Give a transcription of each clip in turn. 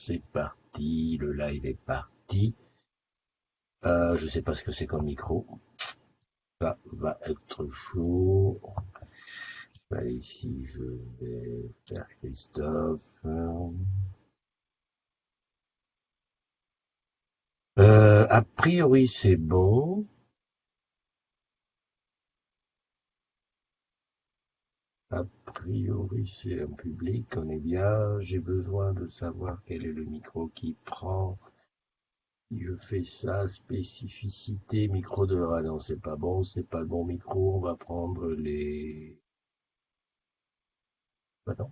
c'est parti, le live est parti. Je sais pas ce que c'est comme micro. Ça va être chaud. Je vais aller ici, je vais faire Christophe. A priori, c'est bon. A priori, c'est un public, on est bien. J'ai besoin de savoir quel est le micro qui prend. Si je fais ça, spécificité, micro de... Ah non, c'est pas bon, c'est pas le bon micro. On va prendre les... Ah non,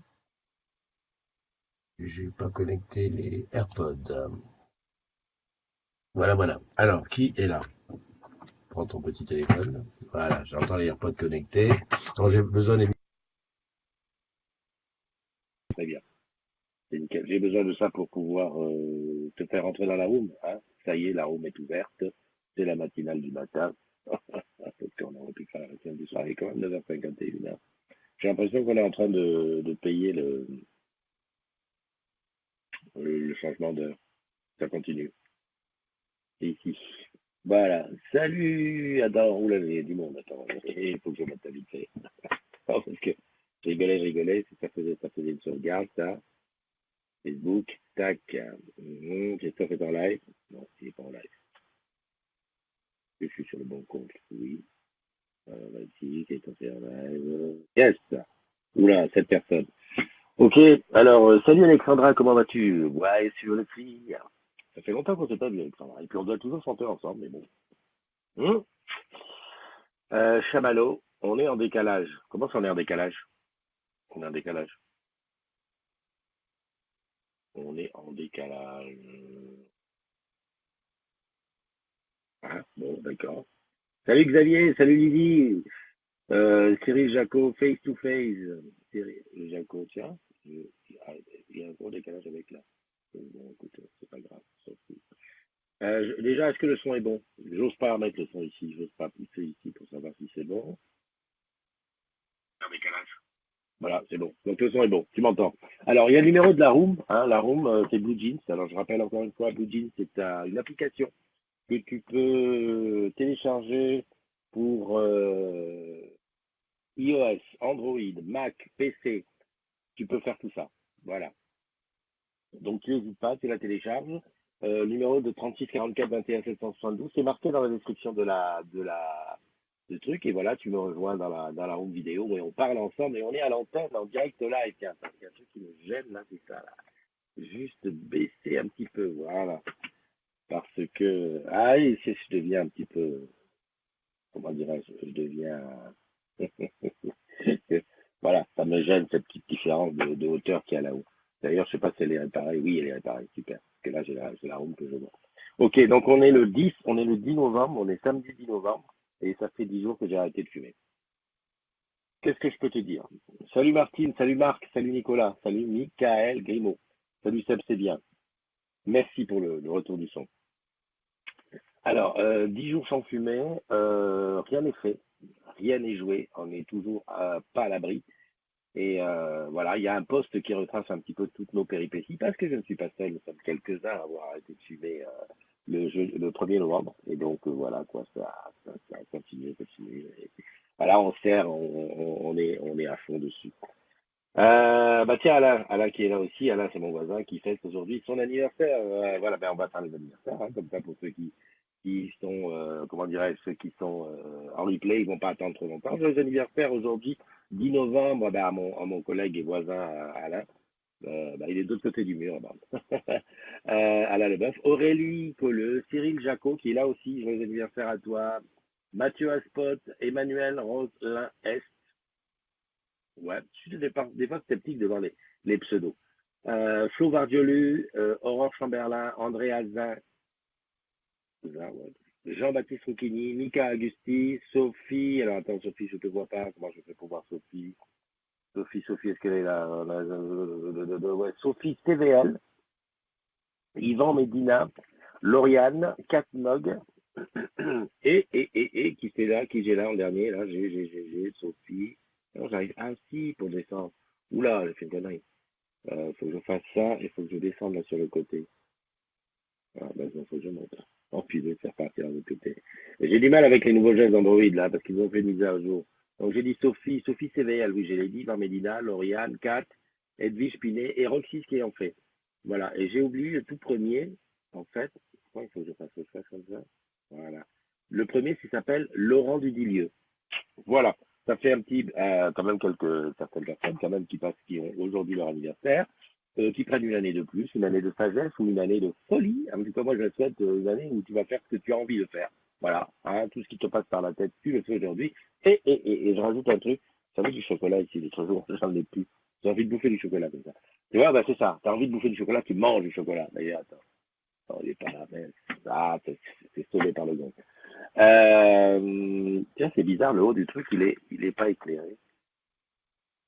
j'ai pas connecté les AirPods. Voilà, voilà. Alors, qui est là? Prends ton petit téléphone. Voilà, j'entends les AirPods connectés. Quand j'ai besoin des... Très bien, c'est nickel. J'ai besoin de ça pour pouvoir te faire entrer dans la room. Hein. Ça y est, la room est ouverte. C'est la matinale du matin. Parce qu'on aurait pu faire la matinale du soir. Il est quand même 9h51. J'ai l'impression qu'on est en train de payer le changement d'heure. Ça continue. C'est ici. Voilà. Salut Adam. Oula, il y a du monde. Attends. Il faut que je mette ta vite fait. Non, parce que je rigolais. Ça faisait une sauvegarde, ça. Facebook. Tac. Christophe est en live. Non, il n'est pas en live. Je suis sur le bon compte. Oui. Vas-y, Christophe est en live. Yes. Oula, 7 personnes. Ok, alors, salut Alexandra, comment vas-tu? Ouais, sur le fil. Ça fait longtemps qu'on s'est pas vu, Alexandra. Et puis on doit toujours chanter ensemble, mais bon. Hum Chamallow, on est en décalage. Comment ça, on est en décalage? On est en décalage. On est en décalage. Ah, bon, d'accord. Salut Xavier, salut Lydie. Cyril Jaco, face to face. Cyril Jaco, tiens. Ah, il y a un gros décalage avec là. Bon, écoute, c'est pas grave. Déjà, est-ce que le son est bon? J'ose pas mettre le son ici, j'ose pas pousser ici pour savoir si c'est bon. Un décalage. Voilà, c'est bon. Donc le son est bon, tu m'entends. Alors, il y a le numéro de la room, hein, la room, c'est Blue Jeans. Alors, je rappelle encore une fois, Blue Jeans, c'est une application que tu peux télécharger pour iOS, Android, Mac, PC. Tu peux faire tout ça. Voilà. Donc, tu n'hésites pas, tu la télécharges. Numéro de 36 44 21 772, c'est marqué dans la description du truc. Et voilà, tu me rejoins dans la room vidéo et on parle ensemble et on est à l'antenne en direct là. Et tiens, parce qu'il y a un truc qui me gêne là, c'est ça là. Juste baisser un petit peu, voilà. Parce que, ah oui, je deviens un petit peu, comment dirais-je, je deviens, voilà, ça me gêne cette petite différence de hauteur qu'il y a là-haut. D'ailleurs, je sais pas si elle est réparée. Oui, elle est réparée, super. Parce que là, j'ai la room que je vois. Ok, donc on est le 10 novembre, on est samedi 10 novembre, et ça fait 10 jours que j'ai arrêté de fumer. Qu'est-ce que je peux te dire? Salut Martine, salut Marc, salut Nicolas, salut Michael Grimaud. Salut Seb, c'est bien. Merci pour le retour du son. Alors, 10 jours sans fumer, rien n'est fait, rien n'est joué, on est toujours pas à l'abri. Et voilà, il y a un poste qui retrace un petit peu toutes nos péripéties, parce que je ne suis pas seul, nous sommes quelques-uns à avoir arrêté de fumer le 1er novembre. Et donc voilà, quoi, ça continue, continue. Et voilà, on sert, on est à fond dessus. Bah tiens, Alain qui est là aussi, Alain c'est mon voisin qui fête aujourd'hui son anniversaire. Voilà, ben on va faire les anniversaires, hein, comme ça pour ceux qui sont, comment dirais-je, ceux qui sont en replay, ils vont pas attendre trop longtemps. Joyeux anniversaire aujourd'hui, 10 novembre, ben, à mon collègue et voisin Alain. Ben, il est de l'autre côté du mur, ben. Alain Leboeuf, Aurélie Colleux, Cyril Jacot qui est là aussi, joyeux anniversaire à toi. Mathieu Aspot, Emmanuel Roselin S. Ouais, je suis des fois sceptique devant les pseudos. Flo Vardiolu, Aurore Chamberlain, André Azin, ouais. Jean-Baptiste Rouquini, Mika Agusti, Sophie. Alors attends, Sophie, je te vois pas. Comment je fais pour voir Sophie? Sophie, est-ce qu'elle est là? Ouais, Sophie TVL, Yvan Medina, Lauriane, Kat Nog, et qui c'est là, qui j'ai là en dernier, là, j'ai, Sophie. Non, j'arrive ainsi pour descendre. Oula, j'ai fait une connerie. Faut que je fasse ça et faut que je descende là sur le côté. Ah, bah, non, faut que je monte. Oh, puis je vais faire partir de l'autre côté. Et j'ai du mal avec les nouveaux gestes d'Android, là, parce qu'ils ont fait une mise à jour. Donc, j'ai dit Sophie, Sophie CVL, oui, je l'ai dit, Varmedina, Lauriane, Kat, Edwige Pinet et Roxy qui en fait. Voilà. Et j'ai oublié le tout premier, en fait. Pourquoi il faut que je fasse ça comme ça? Voilà. Le premier, il s'appelle Laurent Dudilieu. Voilà. Ça fait un petit, quand même certaines personnes, quand même, qui ont aujourd'hui leur anniversaire, qui prennent une année de plus, une année de sagesse ou une année de folie. En tout cas, moi, je souhaite une année où tu vas faire ce que tu as envie de faire. Voilà. Hein, tout ce qui te passe par la tête, tu le fais aujourd'hui. Et je rajoute un truc. Ça veut du chocolat ici, l'autre jour, j'en ai plus. J'ai envie de bouffer du chocolat comme ça. Tu vois, bah, c'est ça. Tu as envie de bouffer du chocolat, tu manges du chocolat. D'ailleurs, attends. Oh, il est pas là, mais ah, c'est sauvé par le gong. Tiens, c'est bizarre, le haut du truc, il est pas éclairé.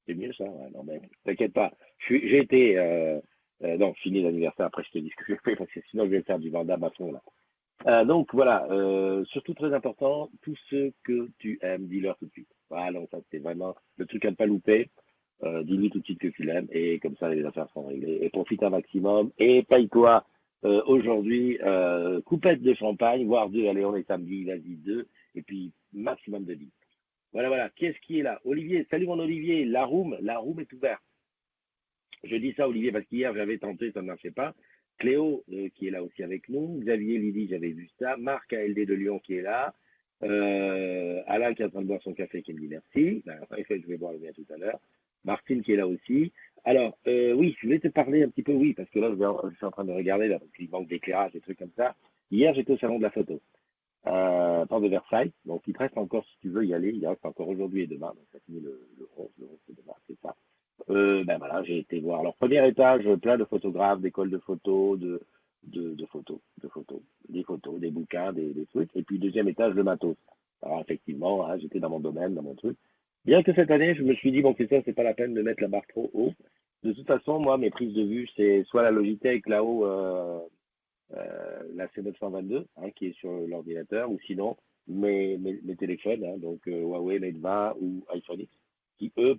C'est mieux ça, ouais, non mais t'inquiète pas. J'ai été, non, fini l'anniversaire. Après, je te dis ce que j'ai fait parce que sinon je vais faire du Vandame à fond là. Donc voilà, surtout très important, tous ceux que tu aimes, dis-leur tout de suite. Voilà, donc ça c'est vraiment le truc à ne pas louper. Dis-lui tout de suite que tu l'aimes et comme ça les affaires seront réglées. Et profite un maximum et paye-toi aujourd'hui coupette de champagne, voire deux. Allez, on est samedi, vas-y deux et puis maximum de 10. Voilà, voilà. Qu'est-ce qui est là? Olivier, salut mon Olivier. La room est ouverte. Je dis ça, Olivier, parce qu'hier, j'avais tenté, ça ne marchait pas. Cléo, qui est là aussi avec nous. Xavier Lydie, j'avais vu ça. Marc ALD de Lyon, qui est là. Alain, qui est en train de boire son café, qui me dit merci. Ben, en fait, je vais boire le mien tout à l'heure. Martine, qui est là aussi. Alors, oui, je vais te parler un petit peu, oui, parce que là, je suis en train de regarder, là, parce qu'il manque d'éclairage, des trucs comme ça. Hier, j'étais au salon de la photo, porte de Versailles. Donc, il te reste encore, si tu veux y aller, il reste encore aujourd'hui et demain. Donc, ça finit le 11, le 11 c'est demain, c'est ça. Ben voilà, j'ai été voir. Alors, premier étage, plein de photographes, d'écoles de photos, de photos, des photos, des bouquins, des trucs. Et puis, deuxième étage, le matos. Alors, effectivement, hein, j'étais dans mon domaine, dans mon truc. Bien que cette année, je me suis dit, bon, c'est ça, c'est pas la peine de mettre la barre trop haut. De toute façon, moi, mes prises de vue, c'est soit la Logitech là-haut, la C922, hein, qui est sur l'ordinateur, ou sinon mes téléphones, hein, donc Huawei Mate 20 ou iPhone X, qui eux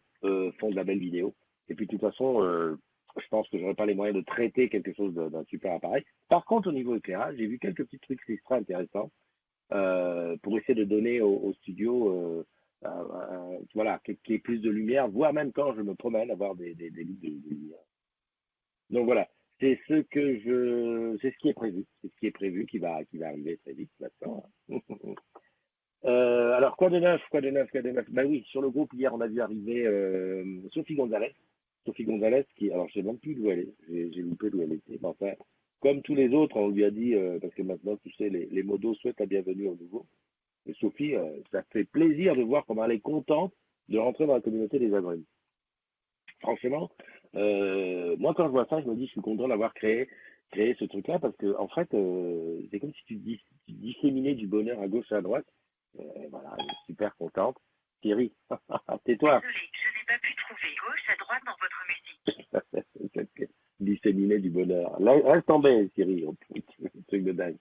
font de la belle vidéo. Et puis de toute façon, je pense que j'aurais pas les moyens de traiter quelque chose d'un super appareil. Par contre, au niveau éclairage, j'ai vu quelques petits trucs extra intéressants pour essayer de donner au studio, voilà, qu'il y ait plus de lumière, voire même quand je me promène, avoir des luttes de lumière. Donc voilà, c'est ce qui est prévu, c'est ce qui est prévu qui va arriver très vite maintenant, hein. Alors quoi de neuf, quoi de neuf, quoi de neuf? Ben oui, sur le groupe hier on a vu arriver Sophie Gonzalez, Sophie Gonzalez qui, alors je sais même plus d'où elle est, j'ai loupé d'où elle était, mais enfin comme tous les autres, on lui a dit parce que maintenant tu sais les modos souhaitent la bienvenue au nouveau. Et Sophie, ça fait plaisir de voir comment elle est contente de rentrer dans la communauté des agrumes. Franchement, moi quand je vois ça, je me dis je suis content d'avoir créé ce truc-là parce que en fait, c'est comme si tu disséminais du bonheur à gauche et à droite. Voilà, elle est super contente. Thierry, tais-toi. Désolée, je n'ai pas pu trouver gauche à droite dans votre musique. Disséminer du bonheur. Là, reste tombé, Thierry. Oh, putain, truc de dingue.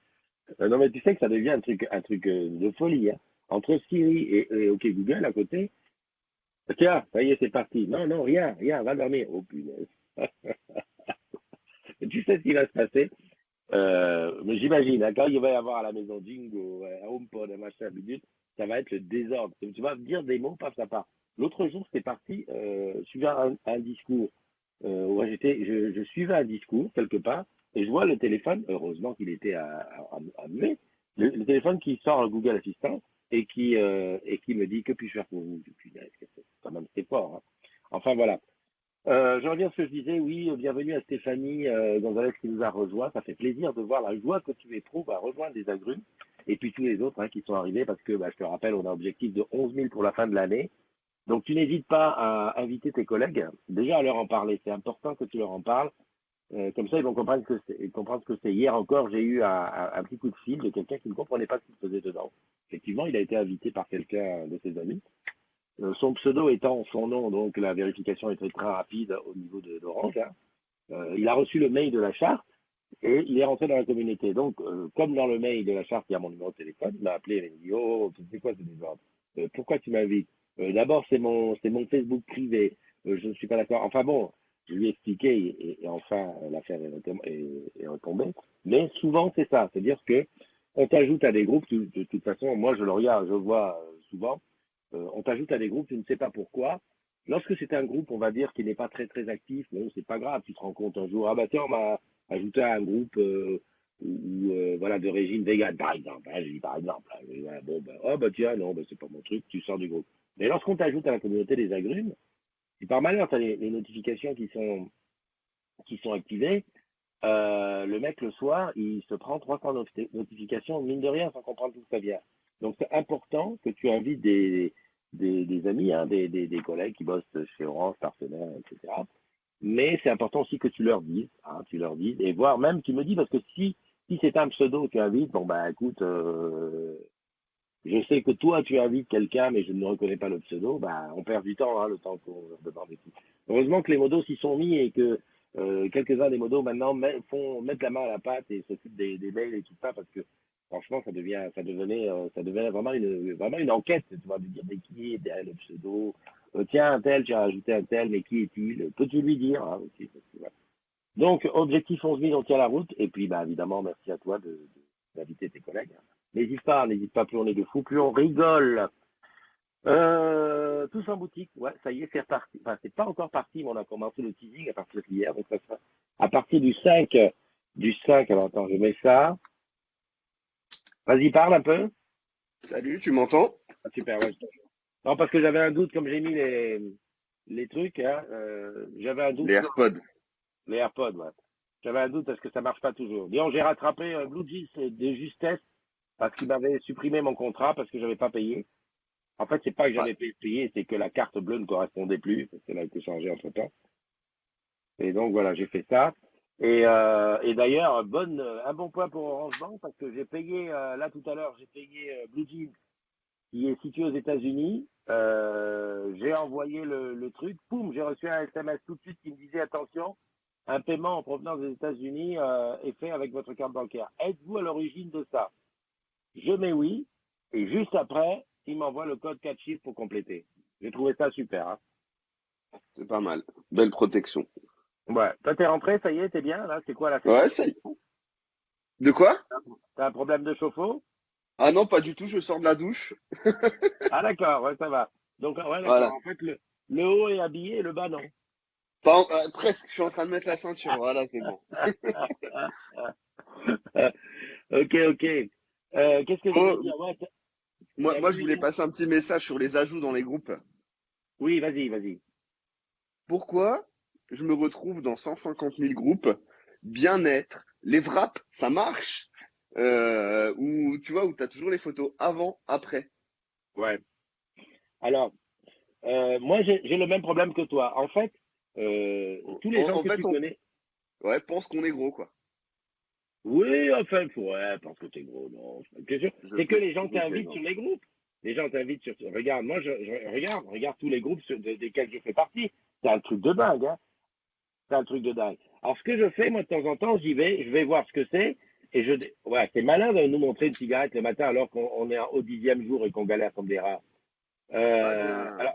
Non mais tu sais que ça devient un truc de folie, hein. Entre Siri et OK Google à côté. Tiens, ça y est, c'est parti. Non, non, rien, rien, va dormir. Oh punaise. Tu sais ce qui va se passer? Mais j'imagine, hein, quand il va y avoir à la maison Jingo, HomePod, un machin, bidule, ça va être le désordre. Tu vas dire des mots, paf, ça part. L'autre jour, c'était parti, suivant un discours. Ouais, je suivais un discours quelque part, et je vois le téléphone, heureusement qu'il était à muet, le téléphone qui sort un Google Assistant et qui me dit que puis-je faire pour vous? Punaise, c'est quand même c'est fort, hein. Enfin voilà. Je reviens à ce que je disais, oui, bienvenue à Stéphanie Gonzalez qui nous a rejoint. Ça fait plaisir de voir la joie que tu éprouves à rejoindre des agrumes. Et puis tous les autres hein, qui sont arrivés parce que, bah, je te rappelle, on a un objectif de 11 000 pour la fin de l'année. Donc tu n'hésites pas à inviter tes collègues, déjà à leur en parler. C'est important que tu leur en parles. Comme ça, ils vont comprendre ce que c'est. Hier encore, j'ai eu un petit coup de fil de quelqu'un qui ne comprenait pas ce qu'il faisait dedans. Effectivement, il a été invité par quelqu'un de ses amis. Son pseudo étant son nom, donc la vérification était très rapide au niveau d'Orange, hein. Il a reçu le mail de la charte et il est rentré dans la communauté. Donc, comme dans le mail de la charte, il y a mon numéro de téléphone, il m'a appelé et il m'a dit oh, c'est quoi ce désordre? Pourquoi tu m'invites? D'abord, c'est mon Facebook privé. Je ne suis pas d'accord. Enfin bon, Je lui ai expliqué et enfin l'affaire est retombée. Mais souvent c'est ça, c'est-à-dire que on t'ajoute à des groupes, de toute façon, moi je le regarde, je le vois souvent, on t'ajoute à des groupes, tu ne sais pas pourquoi. Lorsque c'est un groupe, on va dire, qui n'est pas très très actif, bon, c'est pas grave, tu te rends compte un jour, ah bah tiens, on m'a ajouté à un groupe voilà, de régime vegan, par exemple, hein, je dis par exemple, hein, et voilà, bon, bah, oh bah tiens, non, bah, c'est pas mon truc, tu sors du groupe. Mais lorsqu'on t'ajoute à la communauté des agrumes, si par malheur, tu as les notifications qui sont activées, le mec, le soir, il se prend 300 notifications, mine de rien, sans comprendre d'où ça vient. Donc, c'est important que tu invites des amis, hein, des collègues qui bossent chez Orange, partenaires, etc. Mais c'est important aussi que tu leur dises, hein, tu leur dises, et voire même, tu me dis, parce que si c'est un pseudo que tu invites, bon, bah, écoute, je sais que toi, tu invites quelqu'un, mais je ne reconnais pas le pseudo, bah, on perd du temps, hein, le temps qu'on leur demande et tout. Heureusement que les modos s'y sont mis et que quelques-uns des modos maintenant mettent la main à la pâte et s'occupent des mails et tout ça parce que franchement, ça devenait vraiment une enquête, tu vois, de dire mais qui est derrière le pseudo, tiens, un tel, tu as rajouté un tel, mais qui est-il? Peux-tu lui dire, hein, aussi, parce que, voilà. Donc, objectif 11 000, on tient la route. Et puis, bah, évidemment, merci à toi d'inviter tes collègues. N'hésite pas, plus on est de fous, plus on rigole. Tous en boutique, ouais, ça y est, c'est reparti. Enfin, c'est pas encore parti, mais on a commencé le teasing à partir d'hier, donc ça sera à partir du 5, alors attends, je mets ça. Vas-y, parle un peu. Salut, tu m'entends? Ah, super, ouais. Non, parce que j'avais un doute, comme j'ai mis les trucs, hein, j'avais un doute Les sur AirPods. les AirPods, ouais. J'avais un doute parce que ça marche pas toujours. Bien, j'ai rattrapé Blue Jeans de justesse parce qu'il m'avait supprimé mon contrat parce que j'avais pas payé. En fait, c'est pas que Ouais. j'avais payé, c'est que la carte bleue ne correspondait plus parce qu'elle a été changée entre temps. Et donc voilà, j'ai fait ça. Et d'ailleurs, un bon point pour Orange Bank parce que j'ai payé là tout à l'heure, j'ai payé Blue Jeans qui est situé aux États-Unis. J'ai envoyé le truc, poum, j'ai reçu un SMS tout de suite qui me disait attention, un paiement en provenance des États-Unis est fait avec votre carte bancaire. Êtes-vous à l'origine de ça? Je mets oui, et juste après, il m'envoie le code 4 chiffres pour compléter. J'ai trouvé ça super. Hein. C'est pas mal. Belle protection. Ouais, toi t'es rentré, ça y est, t'es bien là. C'est quoi là? C'est ton Ouais, ça y est. De quoi? T'as un problème de chauffe-eau? Ah non, pas du tout, je sors de la douche. Ah d'accord, ouais, ça va. Donc ouais, d'accord. Voilà. En fait, le haut est habillé et le bas non. Presque, je suis en train de mettre la ceinture. Voilà, c'est bon. Ok, ok. Qu'est-ce que je voulais Oh, dire? Ouais, moi, t'as moi, vu je les voulais groupes? passer un petit message sur les ajouts dans les groupes. Oui, vas-y, vas-y. Pourquoi je me retrouve dans 150 000 groupes, bien-être, les wraps, ça marche, où tu vois, où t'as toujours les photos avant, après. Ouais. Alors, moi, j'ai le même problème que toi. En fait, tous les gens En que fait, tu connais, ouais, pense qu'on est gros, quoi. oui, enfin, ouais, parce que t'es gros, non. Bien sûr, c'est que les gens Je t'invitent sur plaisante. les groupes. Les gens t'invitent sur. Regarde, moi, regarde tous les groupes desquels je fais partie. C'est un truc de dingue, hein. C'est un truc de dingue. Alors, ce que je fais, moi, de temps en temps, j'y vais, je vais voir ce que c'est, et ouais, c'est malin de nous montrer une cigarette le matin alors qu'on est au 10e jour et qu'on galère comme des rats. Pas Euh, bien. alors,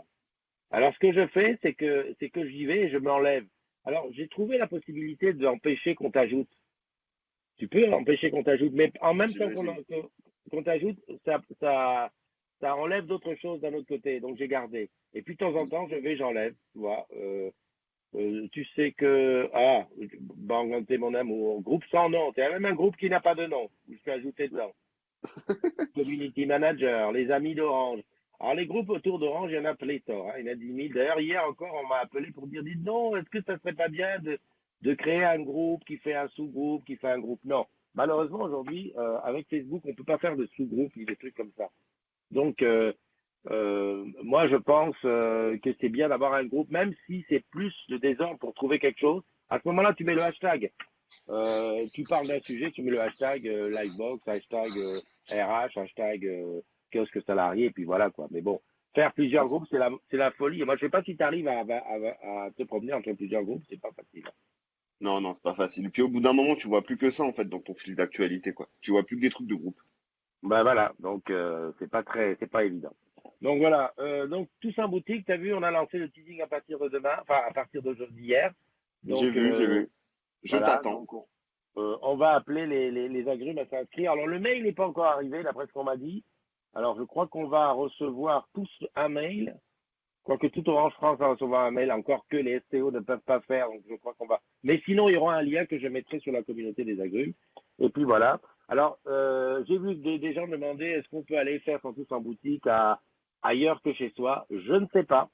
alors, ce que je fais, c'est que j'y vais et je m'enlève. Alors, j'ai trouvé la possibilité d'empêcher qu'on t'ajoute. Tu peux empêcher qu'on t'ajoute, mais en même temps J'imagine. qu'on t'ajoute, ça enlève d'autres choses d'un autre côté. Donc, j'ai gardé. Et puis, de temps en temps, j'enlève, tu vois. Tu sais que, Banganté, mon amour, groupe sans nom, c'est même un groupe qui n'a pas de nom, où je peux ajouter dedans. Community Manager, les amis d'Orange. Alors, les groupes autour d'Orange, il y en a pléthore, hein, il y en a 10 000. D'ailleurs, hier encore, on m'a appelé pour dire, dites non, est-ce que ça serait pas bien de créer un groupe qui fait un sous-groupe, qui fait un groupe? Non. Malheureusement, aujourd'hui, avec Facebook, on peut pas faire de sous-groupe ni des trucs comme ça. Donc, moi, je pense que c'est bien d'avoir un groupe, même si c'est plus de désordre pour trouver quelque chose. À ce moment-là, tu mets le hashtag. Tu parles d'un sujet, tu mets le hashtag Livebox, hashtag RH, hashtag kiosque salarié, et puis voilà quoi. Mais bon, faire plusieurs groupes, c'est la folie. Et moi, je sais pas si tu arrives à te promener entre plusieurs groupes, c'est pas facile. Non, non, c'est pas facile. Puis au bout d'un moment, tu vois plus que ça, en fait, dans ton fil d'actualité, quoi. Tu vois plus que des trucs de groupe. Ben voilà, donc c'est pas évident. Donc voilà, donc tous en boutique, t'as vu, on a lancé le teasing à partir de demain, enfin à partir d'aujourd'hui hier. J'ai Donc, vu, j'ai vu. Je voilà, t'attends. donc on va appeler les agrumes à s'inscrire. Alors, le mail n'est pas encore arrivé, d'après ce qu'on m'a dit. Alors, je crois qu'on va recevoir tous un mail. Quoique tout Orange France va recevoir un mail, encore que les STO ne peuvent pas faire, donc je crois qu'on va. Mais sinon, il y aura un lien que je mettrai sur la communauté des agrumes. Et puis voilà. Alors, j'ai vu des gens demander est-ce qu'on peut aller faire son tous en boutique ailleurs que chez soi. Je ne sais pas.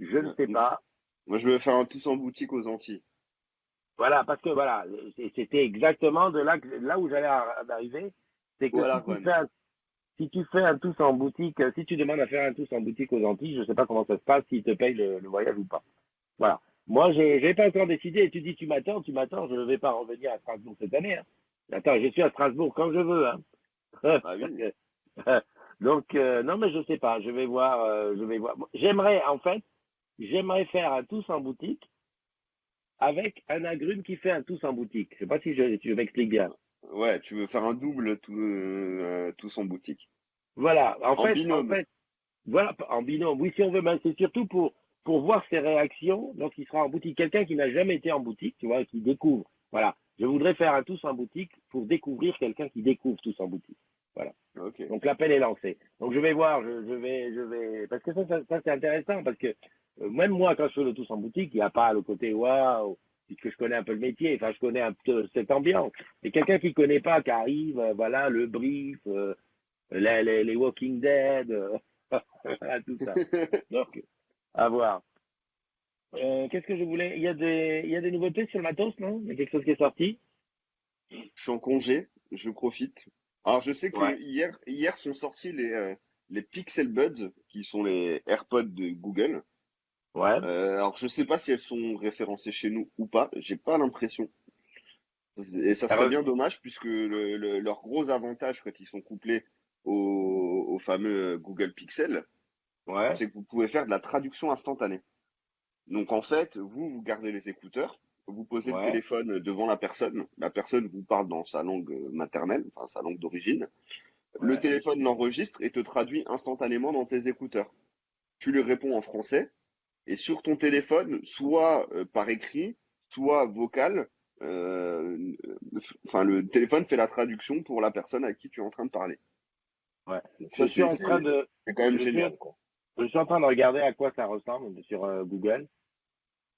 Je ne Ouais. sais pas. Moi, je vais faire un tous en boutique aux Antilles. Voilà, parce que voilà, c'était exactement de là où j'allais arriver. C'est Ou que à la Run. si tu fais un tous en boutique, si tu demandes à faire un tous en boutique aux Antilles, je ne sais pas comment ça se passe, s'ils te payent le voyage ou pas. Voilà. Moi, j'ai pas encore décidé. Et tu dis, tu m'attends, je ne vais pas revenir à Strasbourg cette année. Hein. Attends, je suis à Strasbourg quand je veux. Hein. Ah oui. Donc, non, mais je sais pas. Je vais voir. Je vais voir. J'aimerais, en fait, j'aimerais faire un tous en boutique avec un agrume qui fait un tous en boutique. Je sais pas si je m'explique bien. Ouais, tu veux faire un double tous en boutique. Voilà. En binôme. Voilà, en binôme. Oui, si on veut, mais c'est surtout pour voir ses réactions lorsqu'il sera en boutique. Quelqu'un qui n'a jamais été en boutique, tu vois, qui découvre. Voilà. Je voudrais faire un tous en boutique pour découvrir quelqu'un qui découvre tous en boutique. Voilà. Ok. Donc l'appel est lancé. Donc je vais voir, parce que ça c'est intéressant, parce que même moi, quand je fais le tous en boutique, il n'y a pas le côté waouh, puisque je connais un peu le métier, enfin je connais un peu cette ambiance. Et quelqu'un qui connaît pas, qui arrive, voilà, le brief, les Walking Dead, voilà, tout ça. Donc, à voir. Qu'est-ce que je voulais? Il y a des nouveautés sur le matos, non? Il y a quelque chose qui est sorti? Je suis en congé, je profite. Alors, je sais Ouais. que hier sont sortis les Pixel Buds, qui sont les AirPods de Google. Ouais. Alors, je sais pas si elles sont référencées chez nous ou pas. J'ai pas l'impression. Et ça serait Alors, bien dommage puisque leur gros avantage quand ils sont couplés au fameux Google Pixel, ouais. c'est que vous pouvez faire de la traduction instantanée. Donc en fait, vous gardez les écouteurs, vous posez le Ouais. téléphone devant la personne vous parle dans sa langue maternelle, enfin sa langue d'origine, le Ouais. téléphone l'enregistre et te traduit instantanément dans tes écouteurs. Tu lui réponds en français et sur ton téléphone, soit par écrit, soit vocal, euh, enfin le téléphone fait la traduction pour la personne à qui tu es en train de parler. Ouais. Donc Je ça suis en train de, c'est quand même je suis, génial quoi. je suis en train de regarder à quoi ça ressemble sur Google.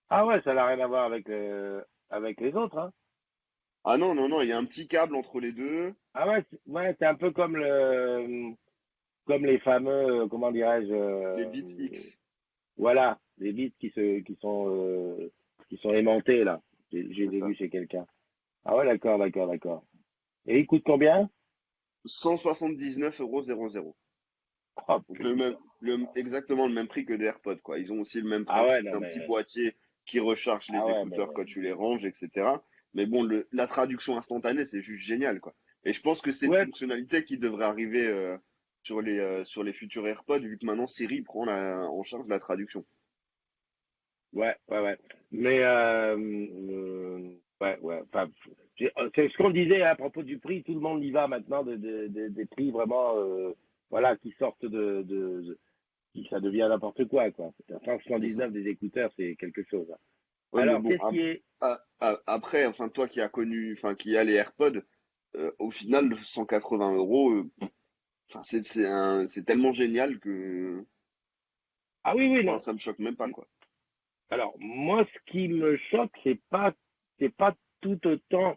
Ah ouais, ça n'a rien à voir avec les autres, hein. Ah non non non, il y a un petit câble entre les deux, Ah ouais, ouais, c'est un peu comme les fameux, comment dirais-je, les Beats X. voilà, les bits qui sont aimantés là. J'ai C'est ça. vu chez quelqu'un. Ah ouais, d'accord, d'accord, d'accord. Et il coûte combien? 179,00 €. Oh Donc putain. exactement le même prix que des AirPods, quoi. Ils ont aussi le même Ah ouais, principe non d'un petit mais, boîtier qui recharge ah les ouais, mais, écouteurs quand tu les ranges, etc. Mais bon, la traduction instantanée, c'est juste génial, quoi. Et je pense que c'est une ouais, fonctionnalité qui devrait arriver sur les futurs AirPods, vu que maintenant Siri prend en charge la traduction. ouais, ouais, ouais. Mais, ouais, ouais. Enfin, c'est ce qu'on disait hein, à propos du prix. Tout le monde y va maintenant des prix vraiment, voilà, qui sortent ça devient n'importe quoi, quoi. Enfin, C'est ça. 119 des écouteurs, c'est quelque chose. Hein. Ouais, mais Alors, bon, qu'est-ce qui est, après, enfin, toi qui as connu, enfin, qui a les AirPods, au final, 180 €, enfin, c'est tellement génial que, ah oui, oui, enfin, non. ça me choque même pas, quoi. Alors, moi, ce qui me choque, c'est pas tout autant,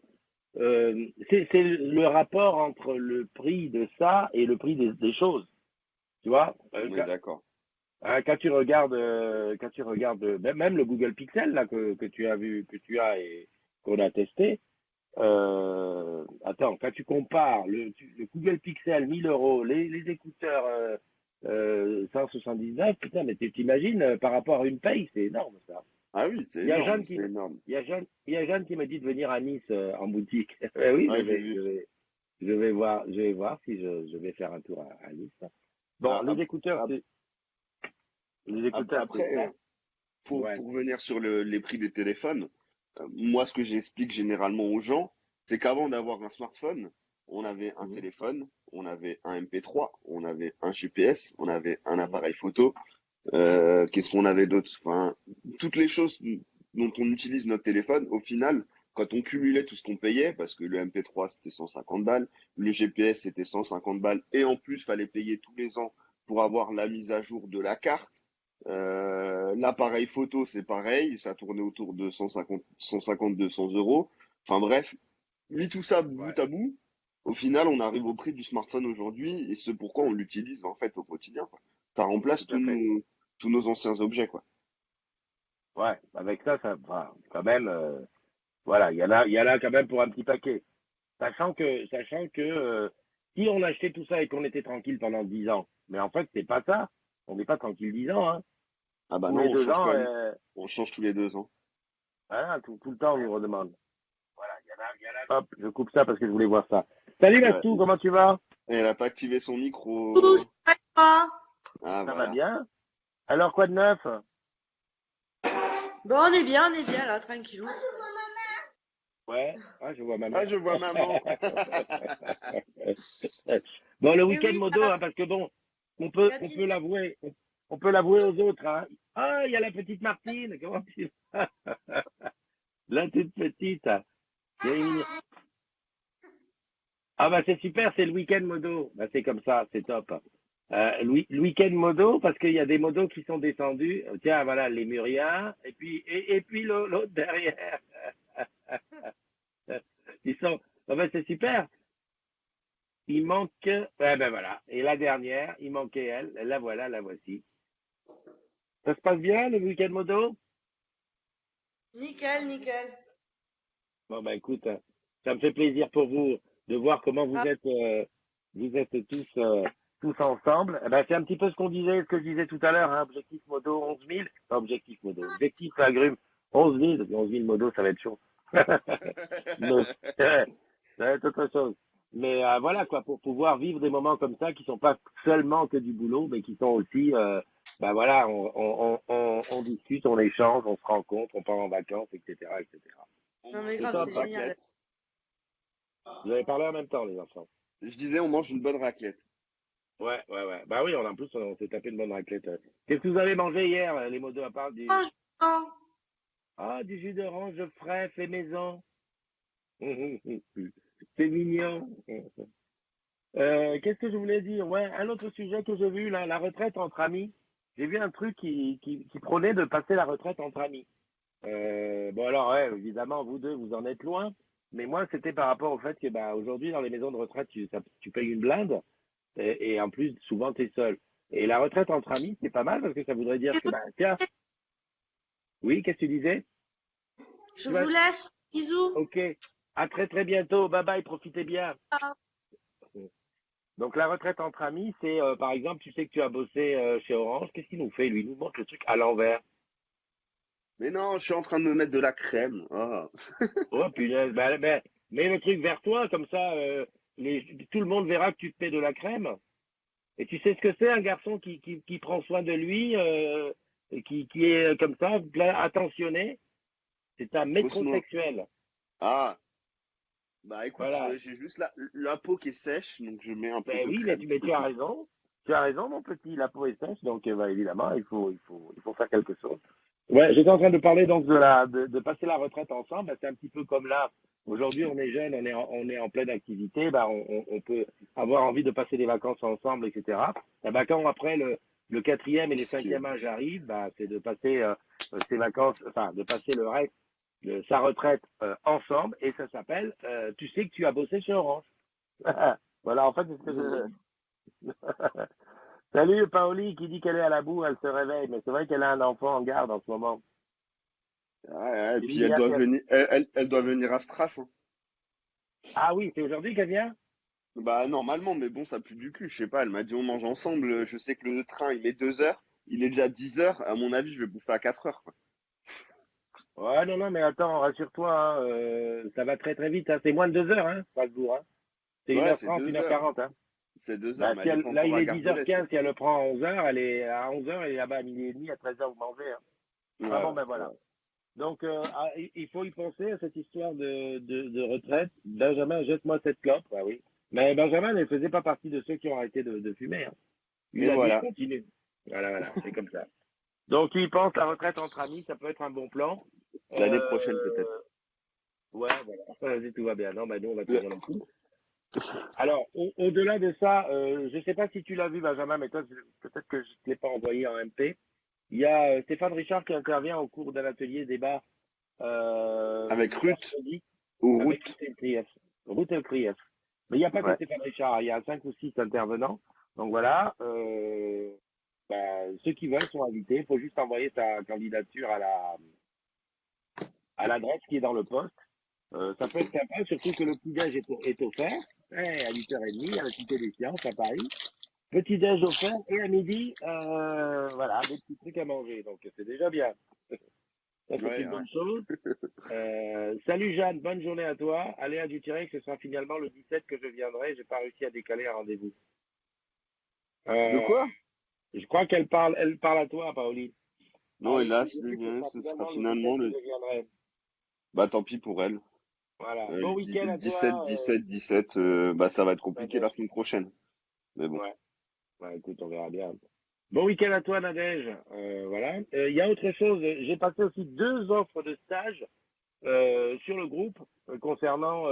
c'est le rapport entre le prix de ça et le prix des choses. Tu vois, On est d'accord. quand tu regardes, même le Google Pixel là que tu as vu, que tu as et qu'on a testé. Attends, quand tu compares le Google Pixel 1000 €, les écouteurs 179, putain, mais tu t'imagines par rapport à une paye, c'est énorme ça. Ah oui, c'est Il y a énorme, Jeanne c'est énorme. il y a Jeanne qui m'a dit de venir à Nice en boutique. Eh oui, Ouais, j'ai vu. je vais voir si je vais faire un tour à Nice. Bon, Ah, les écouteurs c'est après, ça. Ouais. pour venir sur les prix des téléphones, moi, ce que j'explique généralement aux gens, c'est qu'avant d'avoir un smartphone, on avait un Mhm, téléphone, on avait un MP3, on avait un GPS, on avait un mhm, appareil photo. Qu'est-ce qu'on avait d'autre? Enfin, toutes les choses dont on utilise notre téléphone, au final, quand on cumulait tout ce qu'on payait, parce que le MP3 c'était 150 balles, le GPS c'était 150 balles, et en plus fallait payer tous les ans pour avoir la mise à jour de la carte. L'appareil photo c'est pareil, ça tournait autour de 150-200 euros. Enfin bref, mis tout ça bout Ouais, à bout, au final on arrive au prix du smartphone aujourd'hui, et c'est pourquoi on l'utilise en fait au quotidien, quoi. Ça remplace tout à fait. tous nos anciens objets, quoi. Ouais, avec ça, enfin, quand même, voilà, il y en a quand même pour un petit paquet. Sachant que si on achetait tout ça et qu'on était tranquille pendant 10 ans, mais en fait, c'est pas ça. On n'est pas tranquille 10 ans, hein. Ah bah Tous non, les on deux change ans, quand même. On change tous les 2 ans. voilà, tout le temps, on nous redemande. Voilà, hop, je coupe ça parce que je voulais voir ça. Salut Ouais. Mastou, comment tu vas? Elle a pas activé son Tous, micro. ça va? Ah Ça va voilà. bien? Alors, quoi de neuf? Bon, on est bien là, tranquillou. Ouais, ah, je vois Ah, maman. je vois maman. Bon, le Et week-end oui, modo, hein, parce que bon, on Cathy, peut l'avouer, on peut l'avouer aux autres, hein. Ah, il y a la petite Martine, comment tu vas? La toute petite, hein. C'est mignon. Ah bah c'est super, c'est le week-end modo. Bah c'est comme ça, c'est top. Le week-end modo, parce qu'il y a des modos qui sont descendus. Tiens, voilà, les Murias, et puis l'autre derrière. Ils sont. Ah bah c'est super. Il manque. Ah ben voilà. Et la dernière, il manquait elle. La voilà, la voici. Ça se passe bien, le week-end modo? nickel, nickel. Bon bah écoute, ça me fait plaisir pour vous de voir comment Ah, vous êtes tous ensemble. Eh ben, c'est un petit peu ce que je disais tout à l'heure, hein, objectif modo 11 000, pas objectif modo, objectif agrume 11 000, parce que 11 000 modo ça va être chaud. Mais, ça va être autre chose. Mais voilà quoi, pour pouvoir vivre des moments comme ça qui sont pas seulement que du boulot, mais qui sont aussi, ben voilà, on discute, on échange, on se rencontre, on part en vacances, etc., etc. On non mais mange C'est une grave, top, bonne c'est hein. génial. raclette. Vous avez parlé en même temps, les enfants. Je disais, on mange une bonne raclette. Ouais, ouais, ouais. Bah oui, en plus, on s'est tapé une bonne raclette. Qu'est-ce que vous avez mangé hier, les modos à part du... Franchement, Ah, du jus d'orange frais, fait maison. C'est mignon. Qu'est-ce que je voulais dire? Ouais, un autre sujet que j'ai vu, là, la retraite entre amis. J'ai vu un truc qui prônait de passer la retraite entre amis. Bon alors, ouais, évidemment, vous deux, vous en êtes loin. Mais moi, c'était par rapport au fait que, bah, aujourd'hui, dans les maisons de retraite, tu payes une blinde. Et en plus, souvent, tu es seul. Et la retraite entre amis, c'est pas mal parce que ça voudrait dire que, bah, tiens, oui, qu'est-ce que tu disais? je Tu vous vas, laisse. Bisous. ok, à très très bientôt, bye bye, profitez bien. Donc la retraite entre amis, c'est par exemple, tu sais que tu as bossé chez Orange, qu'est-ce qu'il nous fait lui? Il nous montre le truc à l'envers. Mais non, je suis en train de me mettre de la crème. Ah. Oh punaise, mets le truc vers toi, comme ça tout le monde verra que tu te mets de la crème. Et tu sais ce que c'est un garçon qui prend soin de lui, et qui est comme ça, attentionné. C'est un Cosmo. métrosexuel. Ah. Bah écoute, Voilà. j'ai juste la peau qui est sèche, donc je mets un peu Ben de oui, crème. mais tu as raison. Tu as raison, mon petit. La peau est sèche, donc bah, évidemment, il faut faire quelque chose. Ouais, j'étais en train de parler donc de passer la retraite ensemble. Ben, c'est un petit peu comme là. Aujourd'hui, on est jeune, on est en pleine activité. Ben, on peut avoir envie de passer des vacances ensemble, etc. Et ben, quand après le quatrième et le Puisque... cinquième âge arrivent, ben, c'est de passer ses vacances, enfin, de passer le reste de sa retraite ensemble. Et ça s'appelle, tu sais que tu as bossé chez Orange. Voilà, en fait, c'est ce que je... Salut, Paoli, qui dit qu'elle est à la boue, elle se réveille, mais c'est vrai qu'elle a un enfant en garde en ce moment. Ouais, ouais, et Oui, puis elle doit venir, elle doit venir à Stras, hein. Ah oui, c'est aujourd'hui qu'elle vient? Bah normalement, mais bon, ça pue du cul, je sais pas, elle m'a dit on mange ensemble, je sais que le train il met 2 heures, il est déjà 10 heures, à mon avis je vais bouffer à 4 heures, quoi. Ouais, non, non, mais attends, rassure-toi, hein, ça va très très vite, hein. C'est moins de 2 heures, hein, Strasbourg, hein. C'est Ouais, 1h30, 2 heures, 40, hein. c'est 2 heures, Bah, mais si elle est pas là, encore il à est Gare de l'Est, hein. 10h15, si elle le prend à 11h, elle est à 11h, elle est là-bas à 12h30, à 13h, vous mangez, hein. Ouais, Ah bon, ouais, ben c'est voilà. vrai. Donc, il faut y penser à cette histoire de retraite. Benjamin, jette-moi cette clope. Ah oui. Mais Benjamin ne faisait pas partie de ceux qui ont arrêté de fumer, hein. Lui, Et il a dit, je voilà. continue. Voilà, voilà, c'est comme ça. Donc, tu y penses, la retraite entre amis, ça peut être un bon plan. L'année Euh, prochaine, peut-être. ouais, voilà. Vas-y, tout va bien. Non, bah, nous, on va tenir le coup. Alors, au-delà de ça, je ne sais pas si tu l'as vu, Benjamin, mais toi, peut-être que je ne te l'ai pas envoyé en MP. Il y a Stéphane Richard qui intervient au cours d'un atelier débat Avec Ruth mercredi ou avec Ruth. Ruth Elkrief. Mais il n'y a pas que Ouais. Stéphane Richard, il y a 5 ou 6 intervenants. Donc voilà, bah, ceux qui veulent sont invités. Il faut juste envoyer ta candidature à l'adresse qui est dans le poste. Ça peut être sympa, surtout que le petit-déj est offert à 8h30 à la Cité des Sciences à Paris. Petit-déj offert et à midi, voilà, des petits trucs à manger. Donc c'est déjà bien. Ça, c'est Ouais, une ouais. bonne chose. Salut Jeanne, bonne journée à toi. Allez à Dutirec, ce sera finalement le 17 que je viendrai. J'ai pas réussi à décaler un rendez-vous. De Euh, quoi? je crois elle parle à toi, Pauline. Non, Ah oui, hélas, j'ai dit que ce sera ce sera finalement le finalement 17 que le. je viendrai. Bah, tant pis pour elle. Voilà. Le Bon week-end à 17, toi. 17, 17, bah, ça va être compliqué la Nadège. semaine prochaine. Mais bon. Ouais. Ouais, écoute, on verra bien. Bon week-end à toi, Nadège. Voilà. Il y a autre chose. J'ai passé aussi 2 offres de stage sur le groupe concernant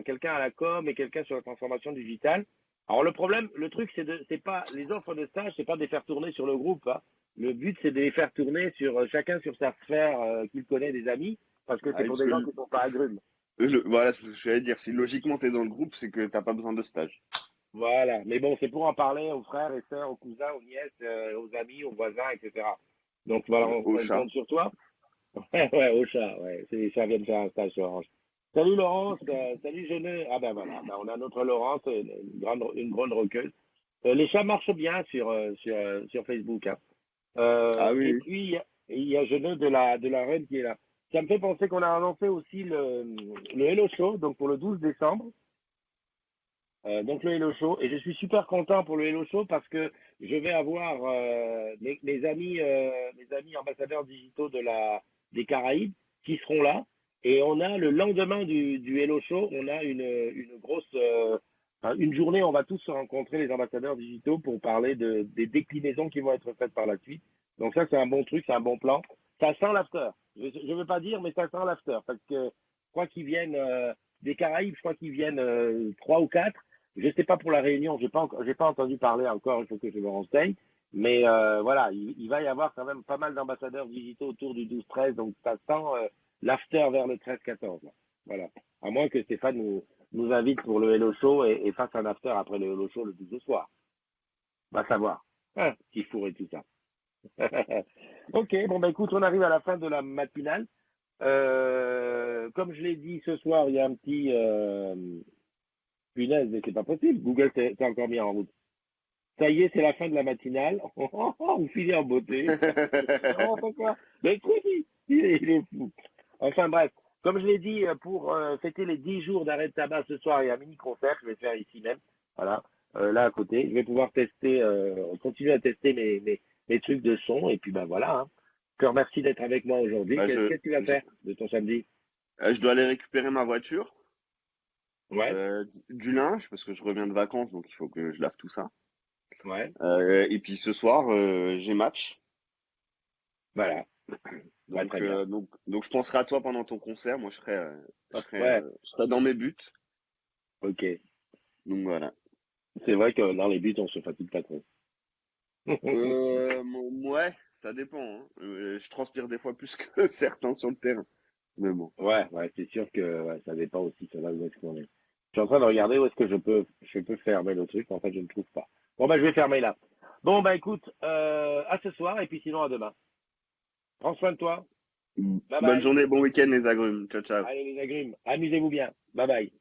quelqu'un à la com et quelqu'un sur la transformation digitale. Alors le problème, le truc, c'est pas les offres de stage, c'est pas de les faire tourner sur le groupe. Hein. Le but, c'est de les faire tourner sur chacun sur sa sphère qu'il connaît des amis, parce que Ah, c'est pour parce des que gens qui sont pas agrumes. voilà, c'est ce que je vais dire. Si logiquement t'es dans le groupe, c'est que t'as pas besoin de stage. Voilà. Mais bon, c'est pour en parler aux frères et sœurs, aux cousins, aux nièces, aux amis, aux voisins, etc. Donc voilà, Au on chat. compte sur toi. Ouais, ouais, au chat, ouais. Ça vient de faire un stage sur Orange. Salut Laurence, salut Geneux. Ah ben voilà, ben, on a notre Laurence, une grande roqueuse. Les chats marchent bien sur Facebook. Hein. Ah Et oui, puis, il y a Geneux de la Reine qui est là. Ça me fait penser qu'on a annoncé aussi le Hello Show, donc pour le 12 décembre. Donc le Hello Show. Et je suis super content pour le Hello Show parce que je vais avoir mes amis ambassadeurs digitaux des Caraïbes qui seront là. Et on a le lendemain du Hello Show, on a une grosse, une journée, on va tous se rencontrer, les ambassadeurs digitaux, pour parler des déclinaisons qui vont être faites par la suite. Donc ça, c'est un bon truc, c'est un bon plan. Ça sent l'after. Je ne veux pas dire, mais ça sent l'after. Parce que je crois qu'ils viennent des Caraïbes, je crois qu'ils viennent 3 ou 4. Je ne sais pas pour la Réunion, j'ai pas entendu parler encore, il faut que je me renseigne. Mais voilà, il va y avoir quand même pas mal d'ambassadeurs digitaux autour du 12-13, donc ça sent l'after vers le 13-14. Voilà. À moins que Stéphane nous invite pour le Hello Show et fasse un after après le Hello Show le 12 au soir. Va savoir. Hein, qui fourrait tout ça. Ok, bon bah écoute, on arrive à la fin de la matinale. Comme je l'ai dit ce soir, il y a un petit punaise, mais c'est pas possible. Google s'est encore mis en route. Ça y est, c'est la fin de la matinale. On finit en beauté. N'importe quoi. Mais écoute, il est fou. Enfin bref, comme je l'ai dit, pour fêter les 10 jours d'arrêt de tabac ce soir, il y a un mini-concert que je vais faire ici même. Voilà, là à côté. Je vais pouvoir tester, continuer à tester mes trucs de son. Et puis ben voilà. Hein. Je te remercie d'être avec moi aujourd'hui. bah, Qu'est-ce que tu vas faire de ton samedi? je dois aller récupérer ma voiture, Ouais, du linge, parce que je reviens de vacances, donc il faut que je lave tout ça. ouais, Et puis ce soir, j'ai match. voilà. Ouais, Donc, très bien. je penserai à toi pendant ton concert. Moi, Ouais, je serai dans mes buts. ok. Donc voilà. C'est vrai que dans les buts, on se fatigue pas trop. Ouais, ça dépend. Hein. Je transpire des fois plus que certains sur le terrain. Mais bon. Ouais, ouais, c'est sûr que ouais, ça dépend aussi sur là où est-ce qu'on est. Je suis en train de regarder où est-ce que je peux fermer le truc. En fait, je ne trouve pas. Bon, bah, je vais fermer là. Bon, bah, écoute, à ce soir et puis sinon à demain. Prends soin de toi. Bye Bonne bye. journée, bon week-end les agrumes. Ciao, ciao. Allez, les agrumes. Amusez-vous bien. Bye bye.